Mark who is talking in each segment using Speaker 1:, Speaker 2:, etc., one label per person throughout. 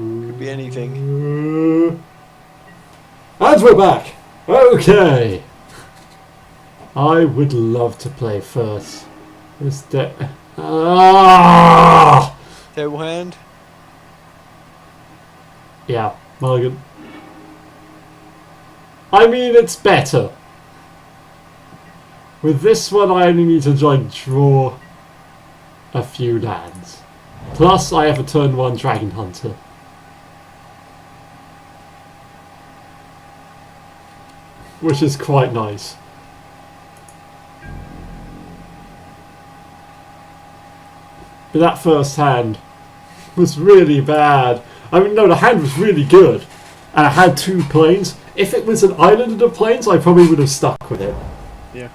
Speaker 1: Could be anything.
Speaker 2: And we're back. Okay. I would love to play first. This deck.
Speaker 1: Table hand.
Speaker 2: Yeah, mulligan. I mean, it's better. With this one, I only need to draw a few lands. Plus, I have a turn 1 Dragon Hunter. Which is quite nice. But that first hand was really bad. I mean, no, the hand was really good. And I had 2 planes. If it was an island of planes, I probably would have stuck with it.
Speaker 1: Yeah.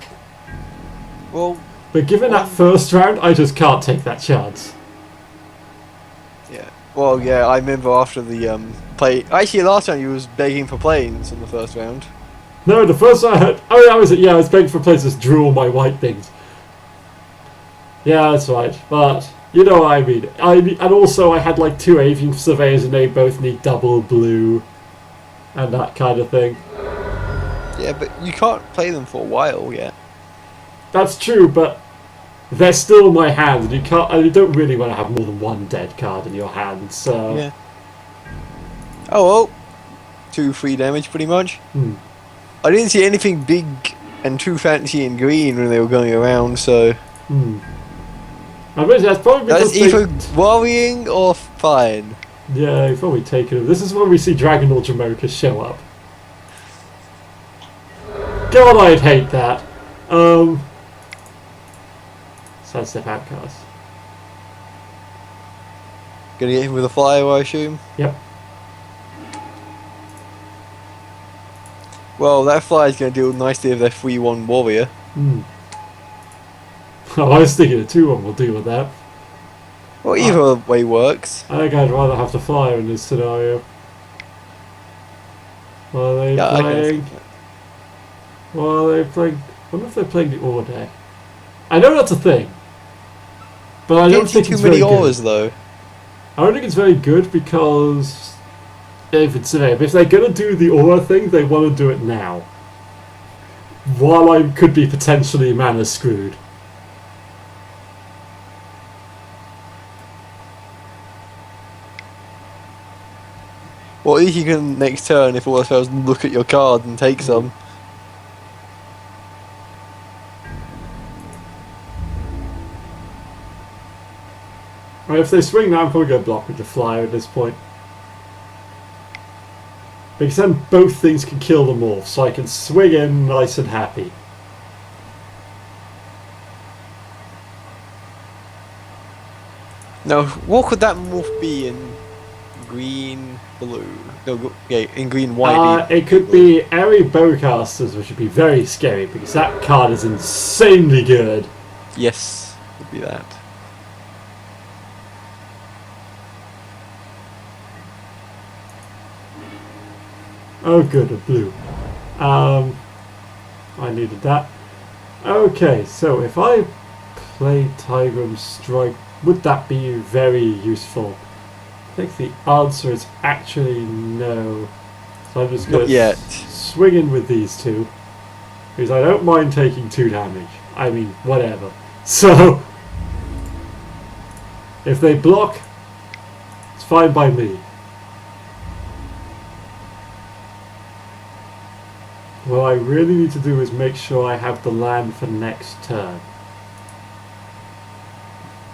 Speaker 1: Well...
Speaker 2: But given that first round, I just can't take that chance.
Speaker 1: Yeah. Well, yeah, I remember after the play... Actually, last time you was begging for planes in the first round.
Speaker 2: No, the first one I had... Oh, yeah, I was begging for places to draw all my white things. Yeah, that's right. But, you know what I mean. And also, I had like 2 avian surveyors and they both need double blue. And that kind of thing.
Speaker 1: Yeah, but you can't play them for a while yet.
Speaker 2: That's true, but they're still in my hand, and you can't. And you don't really want to have more than 1 dead card in your hand. So
Speaker 1: yeah. Oh well, 2 free damage pretty much. I didn't see anything big and too fancy in green when they were going around, so.
Speaker 2: I bet that's probably because
Speaker 1: that's either worrying or fine.
Speaker 2: Yeah, you've probably taken it. This is when we see Dragon or Jamoka show up. God, I'd hate that. Sidestep outcast.
Speaker 1: Gonna get him with a flyer, I assume?
Speaker 2: Yep.
Speaker 1: Well, that flyer's gonna deal nicely with their 3-1 warrior.
Speaker 2: Oh, I was thinking a 2-1 will deal with that.
Speaker 1: Well, either way works.
Speaker 2: I think I'd rather have the flyer in this scenario. What are they playing? What are they playing? I wonder if they're playing the Ore deck. I know that's a thing. But I don't think it's very good.
Speaker 1: Ores, though.
Speaker 2: I don't think it's very good because if they're going to do the Aura thing, they want to do it now. While I could be potentially mana screwed.
Speaker 1: Well, at least you can next turn, if all else fails, look at your card and take some.
Speaker 2: Right, if they swing now, I'm probably going to block with the flyer at this point. Because then both things can kill them off, so I can swing in nice and happy.
Speaker 1: Now, what could that morph be in green, blue? No, yeah, in green, white.
Speaker 2: It could be Airy Bowcasters, which would be very scary because that card is insanely good.
Speaker 1: Yes, would be that.
Speaker 2: Oh, good, a blue. I needed that. Okay, so if I play Tigrum Strike, would that be very useful? I think the answer is actually no. So I'm just going to swing in with these 2. Because I don't mind taking 2 damage. I mean, whatever. So, if they block, it's fine by me. What I really need to do is make sure I have the land for next turn.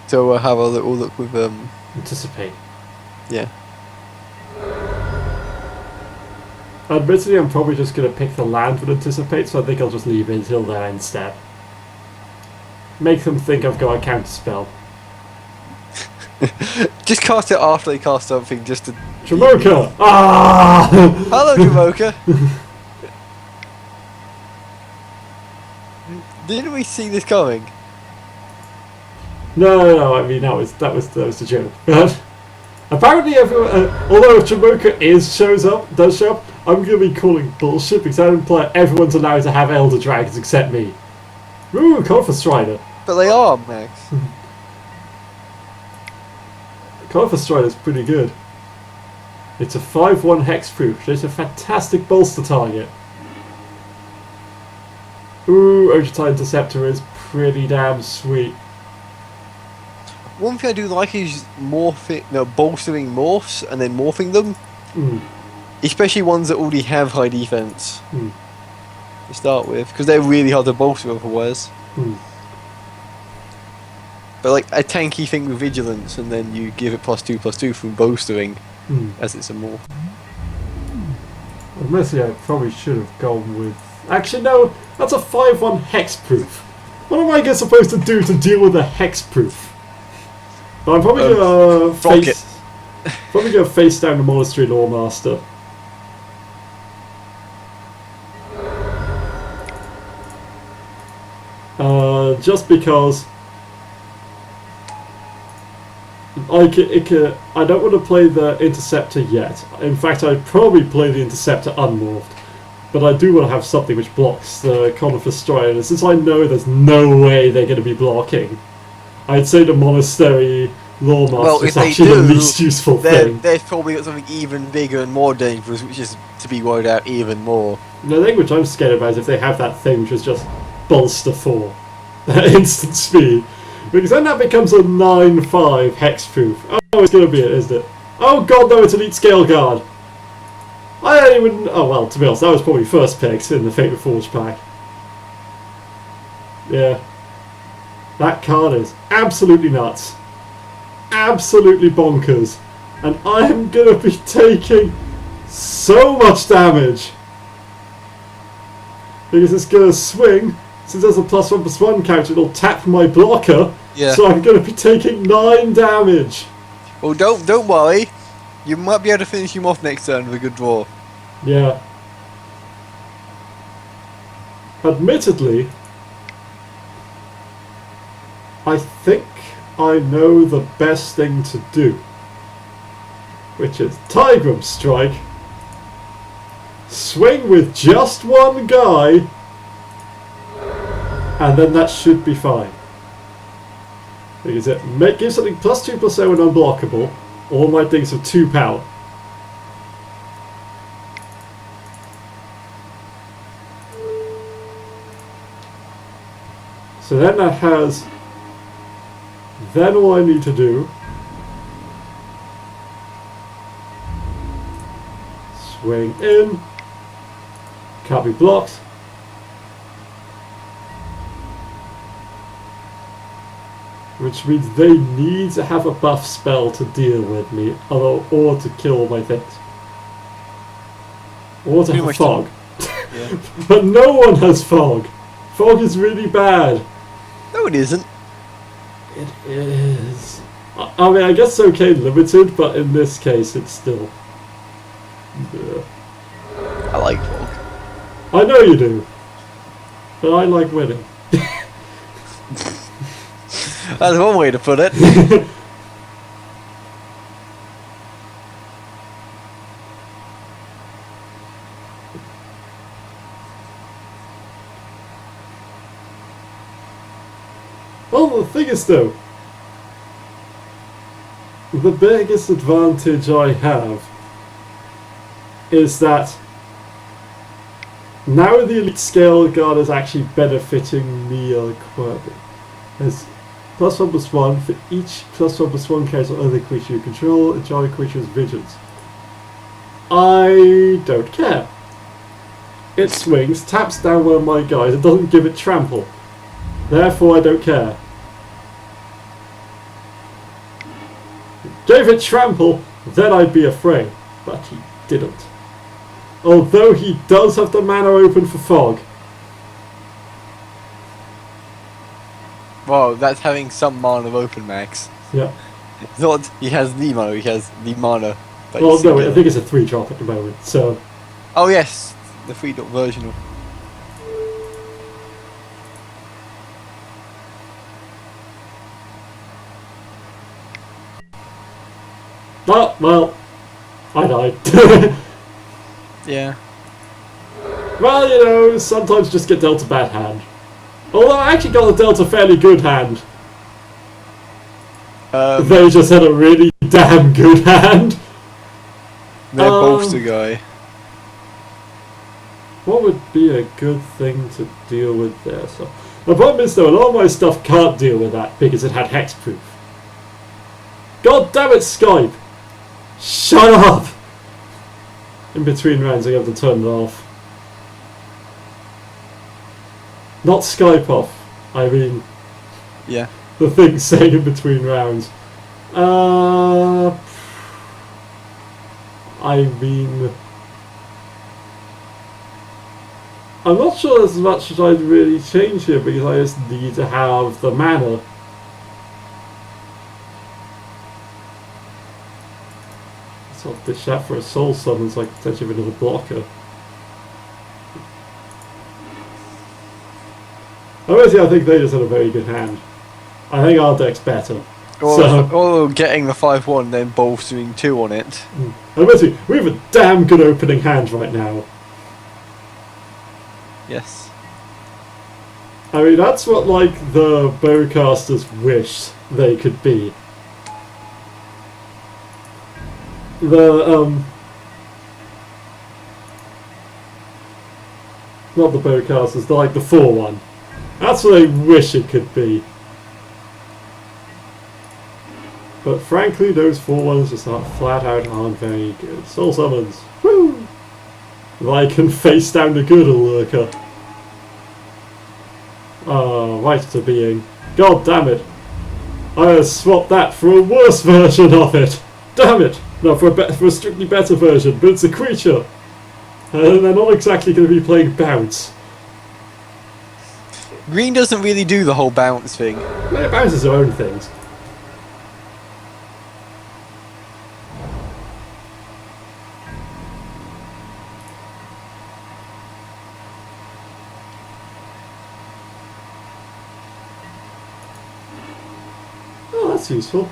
Speaker 1: So we'll have a little look with
Speaker 2: Anticipate.
Speaker 1: Yeah.
Speaker 2: Admittedly, I'm probably just going to pick the land with Anticipate, so I think I'll just leave it until their end step. Make them think I've got a counter spell.
Speaker 1: Just cast it after they cast something, just to...
Speaker 2: Jamoka! Ah!
Speaker 1: Hello, Jamoka! Didn't we see this coming?
Speaker 2: No, I mean that was a joke. But apparently, everyone, although if Jamoka does show up, I'm gonna be calling bullshit because that implies everyone's allowed to have Elder Dragons except me. Ooh, Conifer Strider.
Speaker 1: But they are, Max.
Speaker 2: Conifer Strider's pretty good. It's a 5/1 hexproof. It's a fantastic bolster target. Ooh, Ojita Interceptor is pretty damn sweet.
Speaker 1: One thing I do like is bolstering morphs and then morphing them. Especially ones that already have high defense to start with, because they're really hard to bolster otherwise. But like a tanky thing with vigilance, and then you give it +2/+2 from bolstering as it's a morph.
Speaker 2: Honestly, I probably should have gone with... Actually, no, that's a 5/1 hexproof. What am I supposed to do to deal with a hexproof? But I'm probably gonna face down the Monastery Lawmaster. Just because I don't want to play the Interceptor yet. In fact, I'd probably play the Interceptor unmorphed. But I do want to have something which blocks the Conifer Strider. And since I know there's no way they're going to be blocking, I'd say the Monastery Lawmaster is actually the least useful thing.
Speaker 1: They've probably got something even bigger and more dangerous, which is to be worried out even more.
Speaker 2: The thing which I'm scared about is if they have that thing which is just bolster 4. Instant speed. Because then that becomes a 9/5 hexproof. Oh, it's going to be it, isn't it? Oh god, no, it's Elite Scale Guard. I don't even... Oh, well, to be honest, that was probably first picked in the Fate Reforged pack. Yeah. That card is absolutely nuts. Absolutely bonkers. And I am going to be taking so much damage. Because it's going to swing. Since there's a +1/+1 counter, it'll tap my blocker.
Speaker 1: Yeah.
Speaker 2: So I'm going to be taking 9 damage.
Speaker 1: Well, don't worry. You might be able to finish him off next turn with a good draw.
Speaker 2: Yeah. Admittedly, I think I know the best thing to do, which is Tigrum Strike, swing with just one guy, and then that should be fine. Because it gives something +2/+0 and unblockable. All my things have 2 power. So then that has... Then all I need to do... Swing in. Can't be blocked. Which means they need to have a buff spell to deal with me, or to kill my things. Or to have fog.
Speaker 1: Yeah.
Speaker 2: But no one has fog. Fog is really bad.
Speaker 1: No, it isn't.
Speaker 2: It is. I mean, I guess it's okay limited, but in this case, it's still... Yeah.
Speaker 1: I like fog.
Speaker 2: I know you do. But I like winning.
Speaker 1: That's one way to put it.
Speaker 2: Well, the thing is though, the biggest advantage I have is that now the Elite Scale Guard is actually benefiting me quite a bit. There's +1/+1 for each +1/+1 character or other creature you control, and giant creature's vigilance. I don't care. It swings, taps down one of my guys, it doesn't give it trample. Therefore I don't care. Gave it trample, then I'd be afraid. But he didn't. Although he does have the mana open for fog.
Speaker 1: Wow, that's having some mana open, Max.
Speaker 2: Yeah.
Speaker 1: It's not he has the mana, he has the mana.
Speaker 2: Well, no, I think it's a 3-drop at the moment, so...
Speaker 1: Oh yes, the 3-drop version of...
Speaker 2: Oh, well, I died.
Speaker 1: Yeah.
Speaker 2: Well, you know, sometimes just get dealt a bad hand. Although I actually got dealt a fairly good hand. They just had a really damn good hand.
Speaker 1: Their bolster guy.
Speaker 2: What would be a good thing to deal with there? So the problem is though, a lot of my stuff can't deal with that because it had hexproof. God damn it, Skype! Shut up! In between rounds, I have to turn it off. Not Skype off. I mean,
Speaker 1: yeah,
Speaker 2: the thing saying in between rounds. I mean, I'm not sure there's much that I'd really change here because I just need to have the mana. So I'll ditch that for a soul summon so I can potentially have another blocker. Honestly, I think they just had a very good hand. I think our deck's better.
Speaker 1: Or getting the 5-1 then bolstering 2 on it.
Speaker 2: Honestly, we have a damn good opening hand right now.
Speaker 1: Yes.
Speaker 2: I mean, that's what, like, the bowcasters wished they could be. Not the bowcasters, like the 4-1. That's what they wish it could be. But frankly, those 4-1s just flat out aren't very good. Soul summons. Woo! I can face down the good lurker. Right to being. God damn it. I swapped that for a worse version of it. Damn it. No, for a strictly better version, but it's a creature. And they're not exactly going to be playing bounce.
Speaker 1: Green doesn't really do the whole bounce thing.
Speaker 2: It bounces their own things. Oh, that's useful.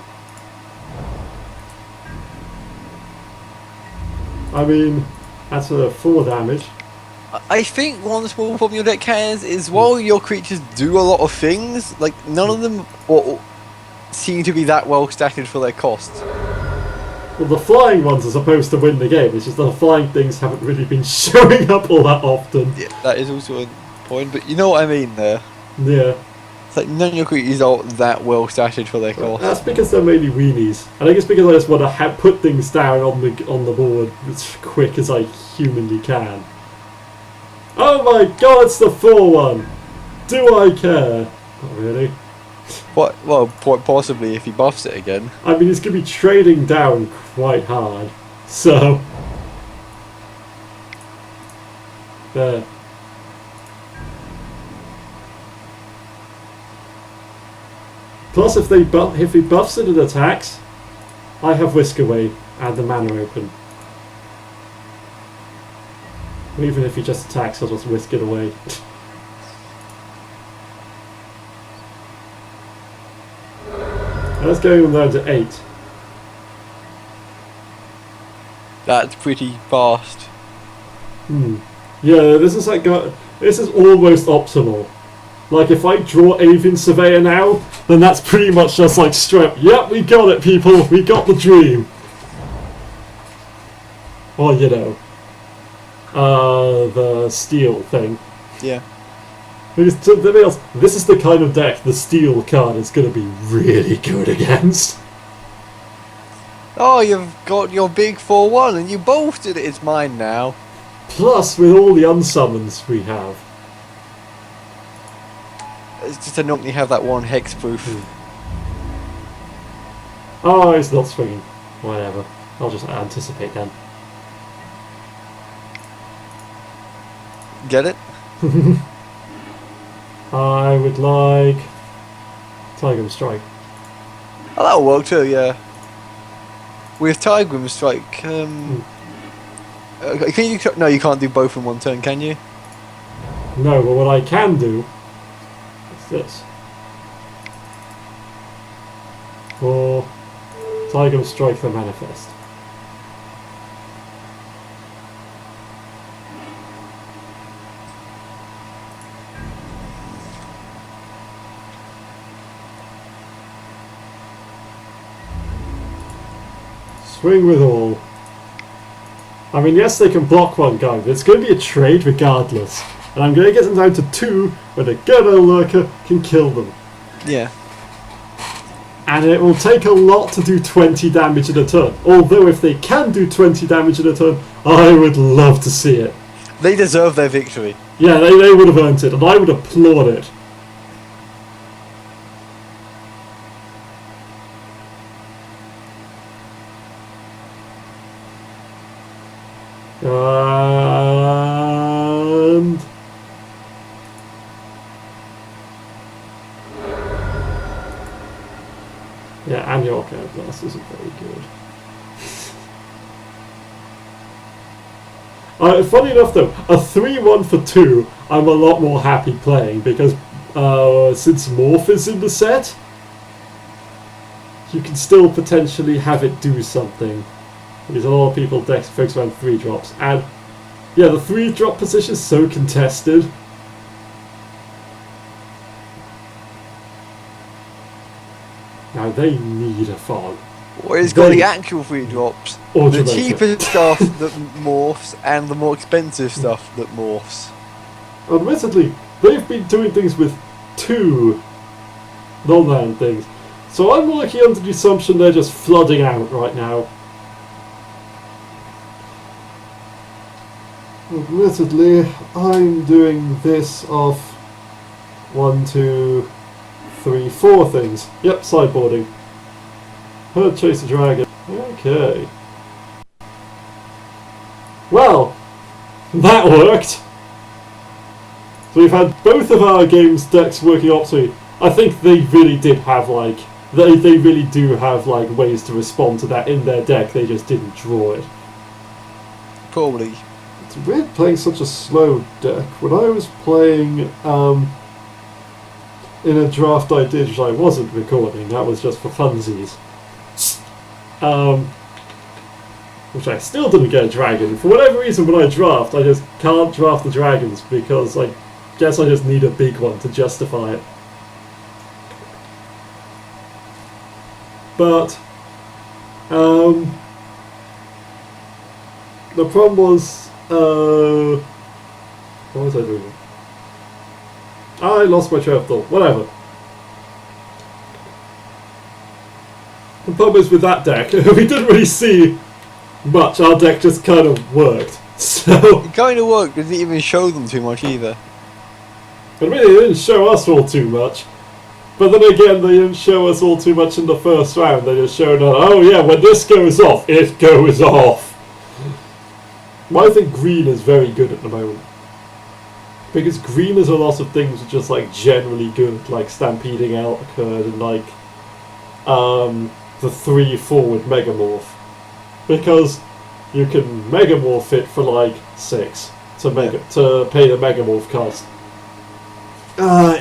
Speaker 2: I mean, that's a 4 damage.
Speaker 1: I think one small problem your deck has is while your creatures do a lot of things, like none of them seem to be that well statted for their cost.
Speaker 2: Well, the flying ones are supposed to win the game, it's just the flying things haven't really been showing up all that often.
Speaker 1: Yeah, that is also a point, but you know what I mean there.
Speaker 2: Yeah.
Speaker 1: It's like none of your creatures are that well statted for their cost.
Speaker 2: That's because they're mainly weenies. I think it's because I just want to put things down on the board as quick as I humanly can. Oh my god, it's the 4-1! Do I care? Not really.
Speaker 1: What? Well, possibly if he buffs it again.
Speaker 2: I mean, he's going to be trading down quite hard. So... there. Plus, if he buffs it and attacks, I have Whisk Away and the mana open. Even if he just attacks, I'll just whisk it away. Let's go down to 8.
Speaker 1: That's pretty fast.
Speaker 2: Yeah, this is almost optimal. Like, if I draw Avian Surveyor now, then that's pretty much just like straight. Yep, we got it, people. We got the dream. Well, you know. The steel thing.
Speaker 1: Yeah.
Speaker 2: Because to be honest, this is the kind of deck the steel card is going to be really good against.
Speaker 1: Oh, you've got your big 4-1 and you bolstered it. It's mine now.
Speaker 2: Plus, with all the unsummons we have.
Speaker 1: It's just to not have that one hexproof.
Speaker 2: Oh, it's not swinging. Whatever. I'll just anticipate then.
Speaker 1: Get it?
Speaker 2: I would like Tigrum Strike.
Speaker 1: Oh, that'll work too, yeah. With Tigrum Strike, can you? No, you can't do both in one turn, can you?
Speaker 2: No, but what I can do is this. Or Tigrum Strike the Manifest. Swing with all. I mean, yes, they can block one guy, but it's going to be a trade regardless. And I'm going to get them down to 2, where the good old lurker can kill them.
Speaker 1: Yeah.
Speaker 2: And it will take a lot to do 20 damage in a turn. Although if they can do 20 damage in a turn, I would love to see it.
Speaker 1: They deserve their victory.
Speaker 2: Yeah, they would have earned it, and I would applaud it. And... yeah, and your card blast isn't very good. Funny enough though, a 3-1 for 2 I'm a lot more happy playing because since Morph is in the set, you can still potentially have it do something. Because a lot of people decks focus around 3-drops, and yeah, the 3-drop position is so contested. Now they need a fog.
Speaker 1: Well, it's got the actual 3-drops, the cheaper stuff that morphs, and the more expensive stuff that morphs.
Speaker 2: Admittedly, they've been doing things with 2 non-land things, so I'm working under the assumption they're just flooding out right now. Admittedly, I'm doing this off 1, 2, 3, 4 things. Yep, sideboarding. Herd chase a dragon. Okay. Well, that worked. So we've had both of our games decks working optimally. I think they really did have like they really do have like ways to respond to that in their deck. They just didn't draw it.
Speaker 1: Probably.
Speaker 2: It's weird playing such a slow deck. When I was playing in a draft I did, which I wasn't recording, that was just for funsies. Which I still didn't get a dragon. For whatever reason, when I draft, I just can't draft the dragons because I guess I just need a big one to justify it. But the problem was, what was I doing? I lost my train of thought. Whatever. The problem is with that deck, we didn't really see much. Our deck just kind of worked. So
Speaker 1: it kind of worked. It didn't even show them too much either.
Speaker 2: But really, they didn't show us all too much. But then again, they didn't show us all too much in the first round. They just showed us, oh yeah, when this goes off, it goes off. Well, I think green is very good at the moment. Because green is a lot of things which are just like generally good, like stampeding out occurred and like the 3-forward Megamorph. Because you can Megamorph it for like 6 to pay the Megamorph cost.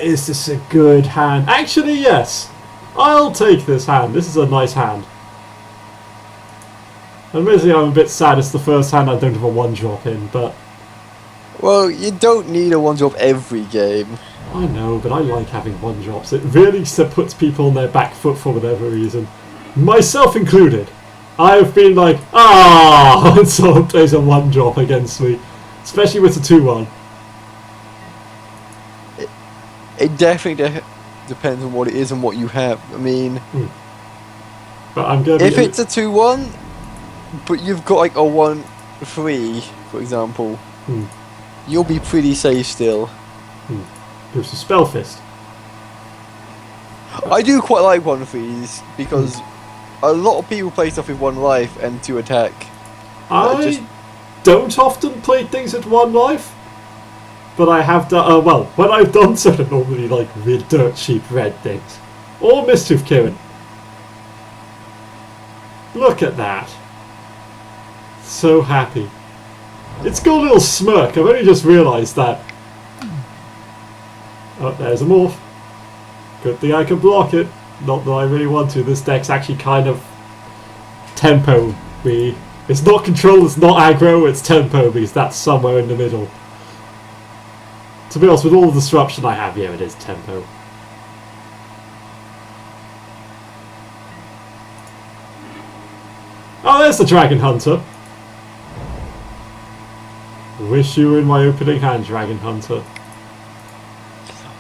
Speaker 2: Is this a good hand? Actually, yes. I'll take this hand. This is a nice hand. Admittedly, I'm a bit sad it's the first hand I don't have a 1-drop in, but...
Speaker 1: well, you don't need a 1-drop every game.
Speaker 2: I know, but I like having 1-drops. It really puts people on their back foot for whatever reason. Myself included. I've been like, when someone plays a 1-drop against me. Especially with a 2-1.
Speaker 1: It definitely depends on what it is and what you have. I mean...
Speaker 2: But I'm gonna
Speaker 1: if it's a 2-1, but you've got like a 1-3, for example, you'll be pretty safe still.
Speaker 2: Gives a Spell Fist.
Speaker 1: I do quite like 1-3s because a lot of people play stuff with 1 life and 2 attack.
Speaker 2: I don't often play things at 1 life, but I have done. Well, when I've done so, they're normally like dirt cheap red things or Mischief Kieran. Look at that. So happy. It's got a little smirk. I've only just realised that. Oh, there's a morph. Good thing I can block it. Not that I really want to. This deck's actually kind of tempo. It's not control, it's not aggro, it's tempo because that's somewhere in the middle. To be honest, with all the disruption I have, yeah, it is tempo. Oh, there's the Dragon Hunter. wish you were in my opening hand, Dragon Hunter.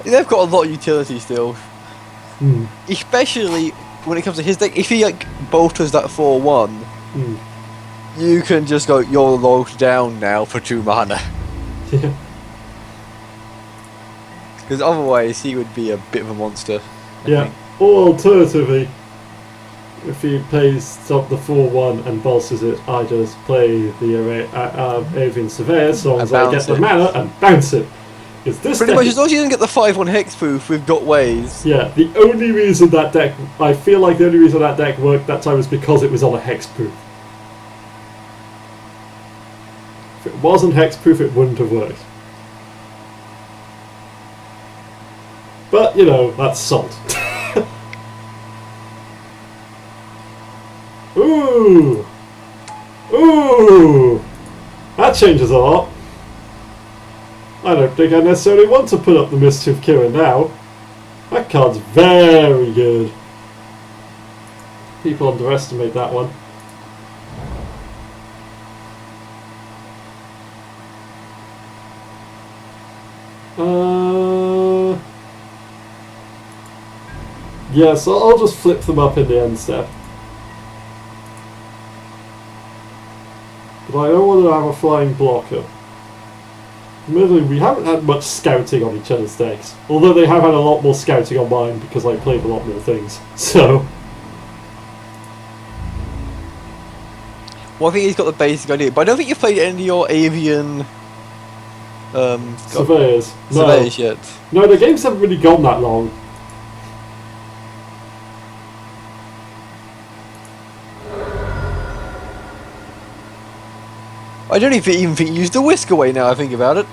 Speaker 1: They've got a lot of utility still.
Speaker 2: Hmm.
Speaker 1: Especially when it comes to his deck. If he like bolters that 4/1, you can just go, you're logged down now for 2 mana.
Speaker 2: Yeah.
Speaker 1: Because otherwise he would be a bit of a monster. I think.
Speaker 2: Or alternatively, if he plays up the 4/1 and bolsters it, I just play the Avian Surveyor as long as I get the mana and bounce it.
Speaker 1: Pretty much as long as you don't get the 5/1 hexproof, we've got ways.
Speaker 2: Yeah, the only reason that deck, I feel like the only reason that deck worked that time was because it was on a hexproof. If it wasn't hexproof, it wouldn't have worked. But, you know, that's salt. Ooh! Ooh! That changes a lot. I don't think I necessarily want to put up the Mischief Kira now. That card's very good. People underestimate that one. Yeah, so I'll just flip them up in the end step. But I don't want to have a flying blocker. Admittedly, we haven't had much scouting on each other's decks. Although they have had a lot more scouting on mine because I played a lot more things. So...
Speaker 1: Well, I think he's got the basic idea, but I don't think you've played any of your Avian...
Speaker 2: Surveyors.
Speaker 1: Surveyors yet.
Speaker 2: No, the games haven't really gone that long.
Speaker 1: I don't even think you used the whisk away now I think about it.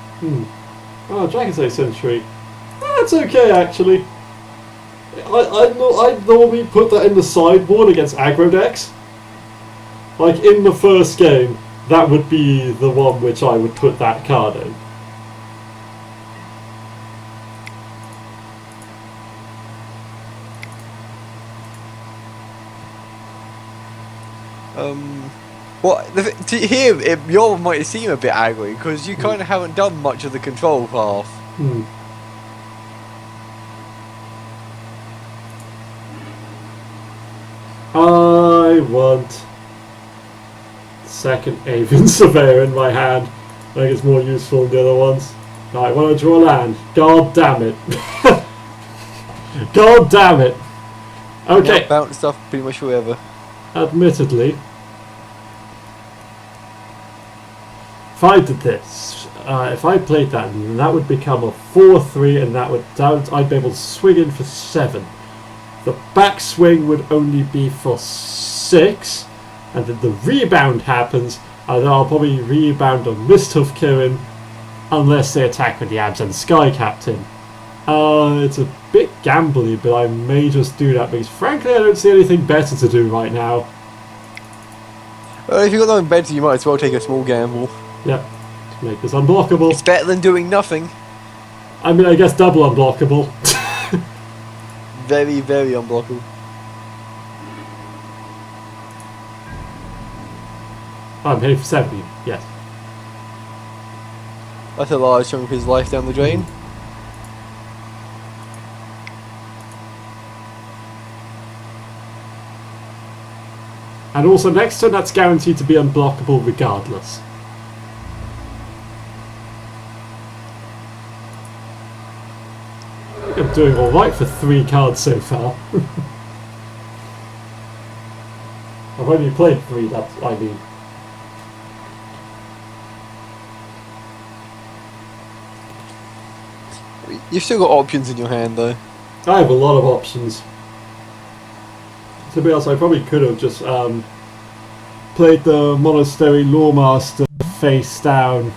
Speaker 2: Oh, Dragon's Age Century. That's okay, actually. I normally put that in the sideboard against aggro decks. Like, in the first game, that would be the one which I would put that card in.
Speaker 1: Well, to hear your might seem a bit aggro because you kind of haven't done much of the control path.
Speaker 2: I want second Avian Surveyor in my hand. I think it's more useful than the other ones. I want to draw land. God damn it. God damn it. Okay.
Speaker 1: Yeah, bounce stuff pretty much forever.
Speaker 2: Admittedly, if I did this, if I played that, that would become a 4/3, and I'd be able to swing in for 7. The backswing would only be for 6, and then the rebound happens, and then I'll probably rebound a Misthoof Kirin, unless they attack with the Abzan Sky Captain. It's a bit gambly, but I may just do that because frankly I don't see anything better to do right now.
Speaker 1: Well, if you've got nothing better, you might as well take a small gamble.
Speaker 2: Yep, to make this unblockable.
Speaker 1: It's better than doing nothing.
Speaker 2: I mean, I guess double unblockable.
Speaker 1: Very, very unblockable.
Speaker 2: I'm hitting for 70, yes.
Speaker 1: That's a large chunk of his life down the drain.
Speaker 2: And also next turn that's guaranteed to be unblockable regardless. I think I'm doing alright for 3 cards so far. I've only played 3, that's what I mean.
Speaker 1: You've still got options in your hand though.
Speaker 2: I have a lot of options. To be honest, I probably could have just played the Monastery Lawmaster face down.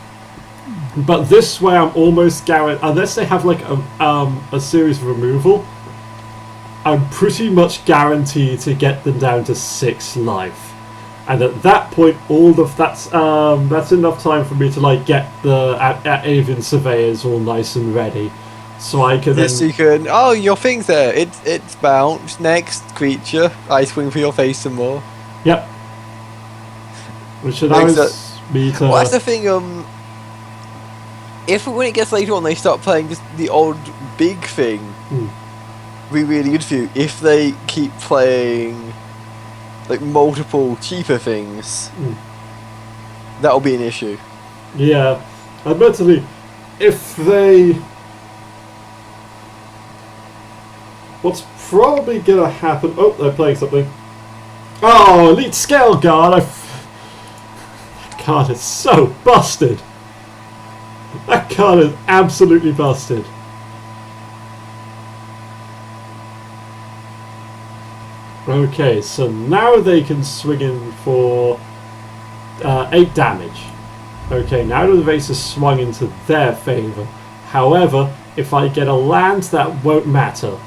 Speaker 2: But this way I'm almost guaranteed, unless they have like a series of removal, I'm pretty much guaranteed to get them down to 6 life. And at that point, that's enough time for me to like get the Avian Surveyors all nice and ready. So I can
Speaker 1: yes, you can. Oh, your thing's there. It's bounced. Next creature. Ice Wing for your face some more.
Speaker 2: Yep. Which allows me to...
Speaker 1: Well, that's the thing. if when it gets later on they start playing just the odd big thing, be really good for you. If they keep playing like multiple cheaper things, that'll be an issue.
Speaker 2: Yeah, admittedly, if they... What's probably going to happen... Oh, they're playing something. Oh, Elite Scale Guard! That card is so busted. That card is absolutely busted. Okay, so now they can swing in for 8 damage. Okay, now the race is swung into their favour. However, if I get a land, that won't matter.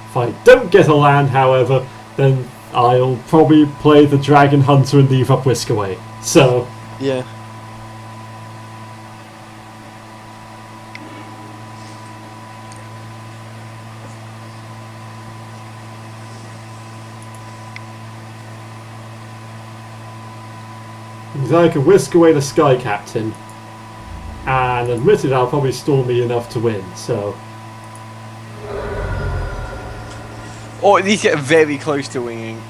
Speaker 2: If I don't get a land, however, then I'll probably play the Dragon Hunter and leave up Whiskaway. So...
Speaker 1: yeah.
Speaker 2: I can whisk away the Sky Captain, and admitted I'll probably stall me enough to win, so...
Speaker 1: Or at least get very close to winning.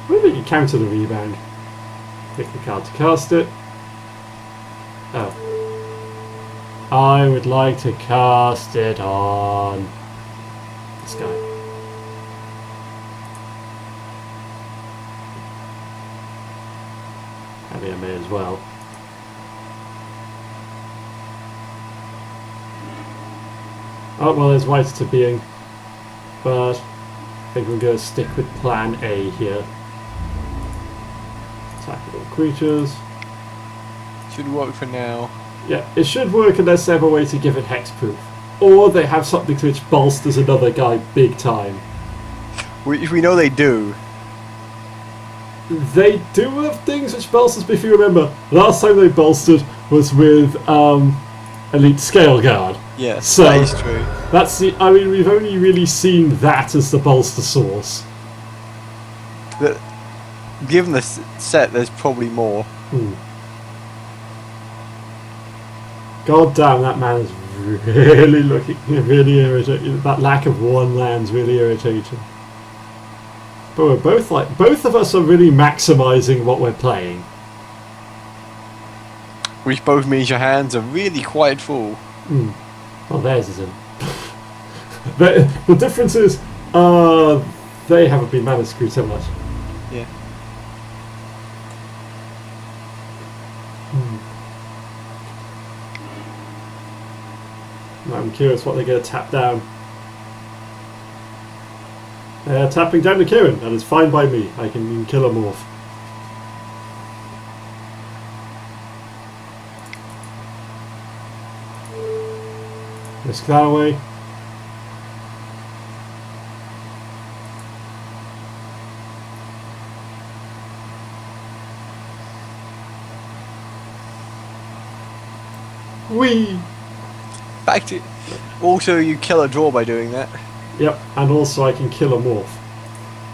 Speaker 2: Maybe you can counter the rebound. Pick the card to cast it. Oh. I would like to cast it on this guy. I mean, I may as well. Oh, well, there's white to being. But I think we're going to stick with plan A here. Attack all creatures.
Speaker 1: Should work for now.
Speaker 2: Yeah, it should work unless they have a way to give it hexproof. Or they have something which bolsters another guy big time.
Speaker 1: Which we know they do.
Speaker 2: They do have things which bolsters, but if you remember, last time they bolstered was with Elite Scale Guard.
Speaker 1: Yes,
Speaker 2: so
Speaker 1: that is true.
Speaker 2: That's the... I mean, we've only really seen that as the bolster source.
Speaker 1: But given the set, there's probably more.
Speaker 2: God damn, that man is really looking really irritating. That lack of one land's really irritating. But we're both like, both of us are really maximising what we're playing.
Speaker 1: Which both means your hands are really quite full.
Speaker 2: Well, theirs isn't. The difference is, they haven't been mana screwed so much.
Speaker 1: Yeah.
Speaker 2: I'm curious what they're going to tap down. They're tapping down to Kieran. That is fine by me. I can kill a morph. Risk that away. Whee!
Speaker 1: Back to... Also, you kill a draw by doing that.
Speaker 2: Yep, and also I can kill a morph.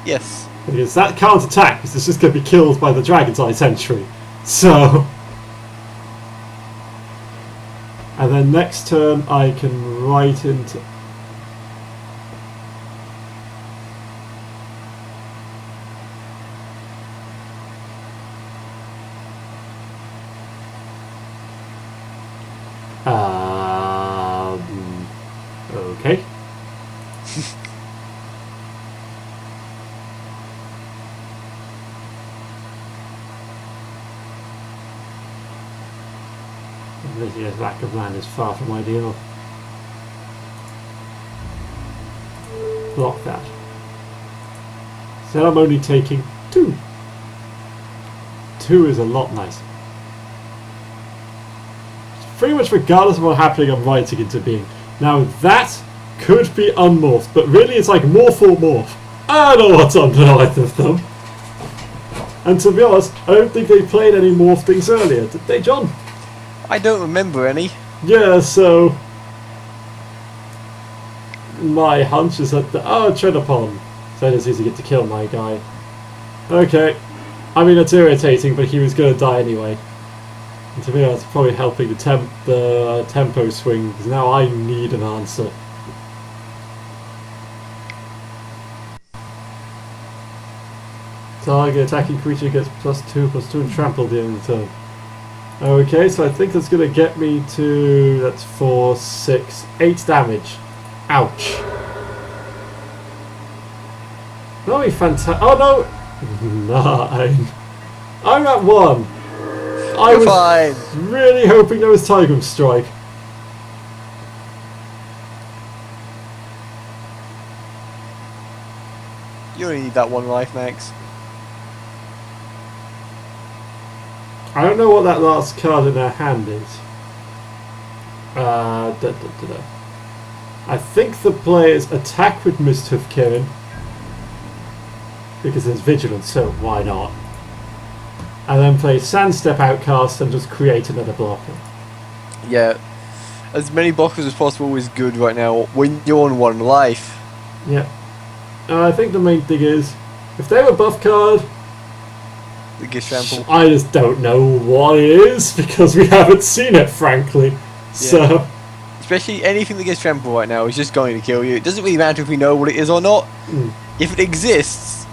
Speaker 1: Yes.
Speaker 2: Because that can't attack, because it's just going to be killed by the Dragon's Eye Sentry. So... And then next turn I can write into... Okay. This lack of land is far from ideal. Block that. So I'm only taking 2. 2 is a lot nicer. Pretty much regardless of what's happening, I'm writing into being. Now that could be unmorphed, but really it's like morph or morph. I don't know what's under either of them. And to be honest, I don't think they played any morph things earlier, did they, John?
Speaker 1: I don't remember any.
Speaker 2: Yeah, so... My hunch is that... tread upon. So I just easily get to kill my guy. Okay. I mean, it's irritating, but he was going to die anyway. And to me, that's probably helping the tempo swing, because now I need an answer. Target attacking creature gets +2/+2 and trampled during the turn. Okay, so I think that's going to get me to... That's 4, 6, 8 damage. Ouch. That'll be fantastic. Oh no! 9. I'm at 1. I was
Speaker 1: fine.
Speaker 2: really hoping there was Tigrum Strike.
Speaker 1: You only need that 1 life, Max.
Speaker 2: I don't know what that last card in her hand is. I think the players attack with Mischief Kirin because there's Vigilance, so why not? And then play Sandstep Outcast and just create another blocker.
Speaker 1: Yeah. As many blockers as possible is good right now when you're on 1 life.
Speaker 2: Yeah. I think the main thing is, if they have a buff card,
Speaker 1: It gets trampled.
Speaker 2: I just don't know what it is because we haven't seen it, frankly. Yeah. So,
Speaker 1: especially anything that gets trampled right now is just going to kill you. It doesn't really matter if we know what it is or not. If it exists.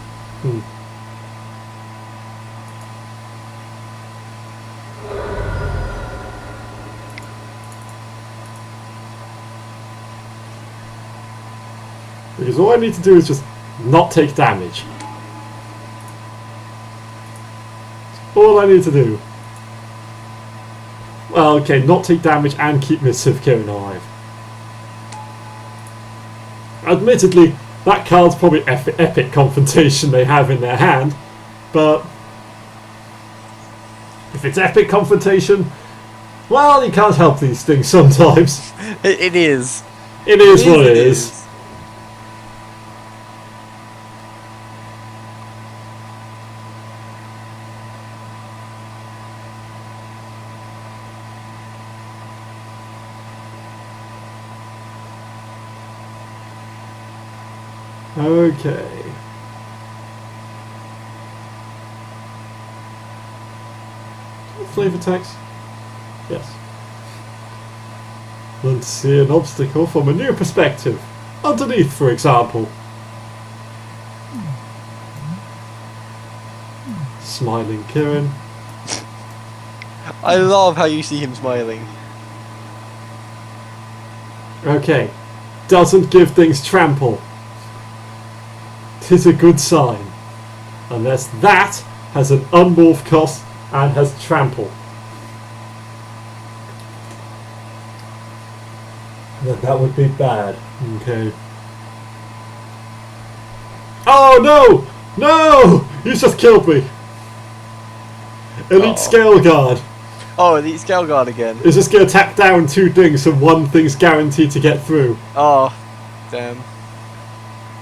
Speaker 2: Because all I need to do is just not take damage. All I need to do. Well, okay, not take damage and keep Mischief Kirin alive. Admittedly, that card's probably epic confrontation they have in their hand, but if it's epic confrontation, well, you can't help these things sometimes.
Speaker 1: It is.
Speaker 2: It is what it is. Okay. Flavor text? Yes. Let's see an obstacle from a new perspective. Underneath, for example. Smiling Kirin.
Speaker 1: I love how you see him smiling.
Speaker 2: Okay. Doesn't give things trample. 'Tis a good sign. Unless that has an unmorph cost and has trample. Then that would be bad. Okay. Oh no! No! You just killed me! Elite Scale Guard.
Speaker 1: Oh, Elite Scale Guard again.
Speaker 2: It's just going to tap down 2 things and 1 thing's guaranteed to get through.
Speaker 1: Oh, damn.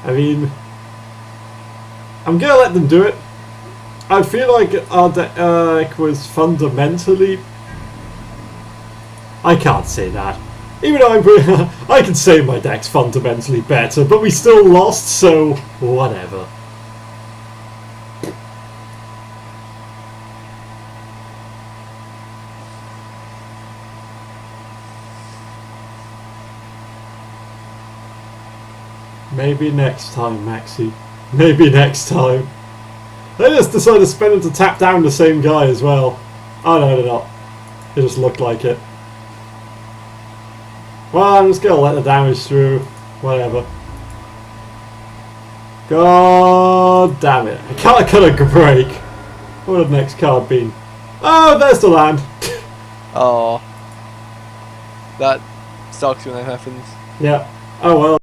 Speaker 2: I mean, I'm going to let them do it. I feel like our deck was fundamentally... I can't say that. Even though I can say my deck's fundamentally better, but we still lost, so whatever. Maybe next time, Maxi. Maybe next time. They just decided to spend it to tap down the same guy as well. Oh no, they're not. It just looked like it. Well, I'm just gonna let the damage through. Whatever. God damn it. I can't cut a break. What would the next card been? Oh, there's the land.
Speaker 1: Oh. That sucks when that happens.
Speaker 2: Yeah. Oh well.